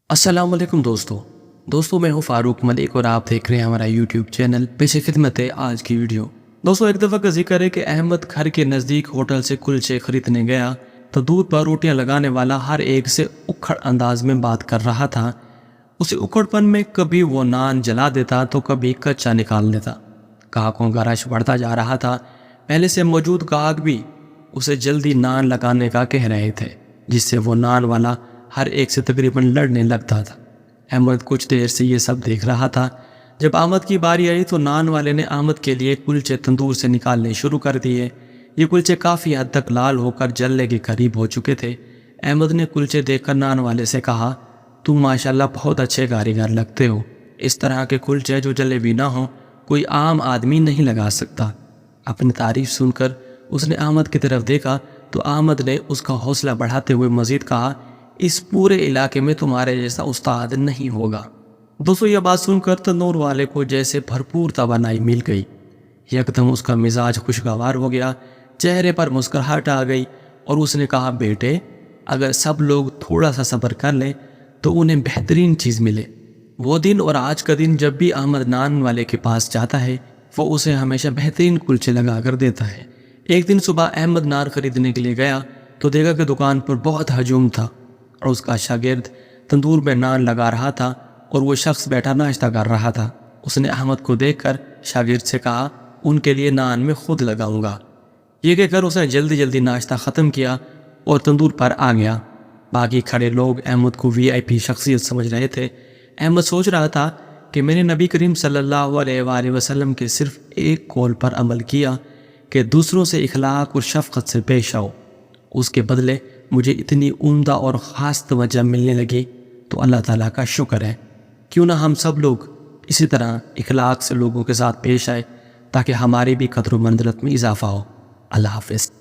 السلام علیکم دوستو میں ہوں فاروق ملک اور آپ دیکھ رہے ہیں ہمارا یوٹیوب چینل پیش خدمت ہے آج کی ویڈیو۔ دوستو ایک دفعہ کا ذکر ہے کہ احمد گھر کے نزدیک ہوٹل سے کلچے خریدنے گیا تو دودھ پر روٹیاں لگانے والا ہر ایک سے اکھڑ انداز میں بات کر رہا تھا۔ اسے اکھڑ پن میں کبھی وہ نان جلا دیتا تو کبھی کچا نکال دیتا۔ گاہکوں کا رش بڑھتا جا رہا تھا۔ پہلے سے موجود گاہک بھی اسے جلدی نان لگانے کا کہہ رہے تھے، جس سے وہ نان والا ہر ایک سے تقریباً لڑنے لگتا تھا۔ احمد کچھ دیر سے یہ سب دیکھ رہا تھا۔ جب احمد کی باری آئی تو نان والے نے احمد کے لیے کلچے تندور سے نکالنے شروع کر دیے۔ یہ کلچے کافی حد تک لال ہو کر جلنے کے قریب ہو چکے تھے۔ احمد نے کلچے دیکھ کر نان والے سے کہا، تم ماشاءاللہ بہت اچھے کاریگر لگتے ہو۔ اس طرح کے کلچے جو جلے بھی نہ ہوں کوئی عام آدمی نہیں لگا سکتا۔ اپنی تعریف سن کر اس نے احمد کی طرف دیکھا تو احمد نے اس کا حوصلہ بڑھاتے ہوئے مزید کہا، اس پورے علاقے میں تمہارے جیسا استاد نہیں ہوگا۔ دوستو یہ بات سن کر تندور والے کو جیسے بھرپور توانائی مل گئی۔ یکدم اس کا مزاج خوشگوار ہو گیا، چہرے پر مسکراہٹ آ گئی اور اس نے کہا، بیٹے اگر سب لوگ تھوڑا سا صبر کر لیں تو انہیں بہترین چیز ملے۔ وہ دن اور آج کا دن جب بھی احمد نان والے کے پاس جاتا ہے وہ اسے ہمیشہ بہترین کلچے لگا کر دیتا ہے۔ ایک دن صبح احمد نان خریدنے کے لیے گیا تو دیکھا کہ دکان پر بہت ہجوم تھا اور اس کا شاگرد تندور میں نان لگا رہا تھا اور وہ شخص بیٹھا ناشتہ کر رہا تھا۔ اس نے احمد کو دیکھ کر شاگرد سے کہا، ان کے لیے نان میں خود لگاؤں گا۔ یہ کہہ کر اس نے جلدی جلدی ناشتہ ختم کیا اور تندور پر آ گیا۔ باقی کھڑے لوگ احمد کو وی آئی پی شخصیت سمجھ رہے تھے۔ احمد سوچ رہا تھا کہ میں نے نبی کریم صلی اللہ علیہ وآلہ وسلم کے صرف ایک قول پر عمل کیا کہ دوسروں سے اخلاق اور شفقت سے پیش آؤ، اس کے بدلے مجھے اتنی عمدہ اور خاص توجہ ملنے لگی تو اللہ تعالیٰ کا شکر ہے۔ کیوں نہ ہم سب لوگ اسی طرح اخلاق سے لوگوں کے ساتھ پیش آئے تاکہ ہماری بھی قدر و منزلت میں اضافہ ہو۔ اللہ حافظ۔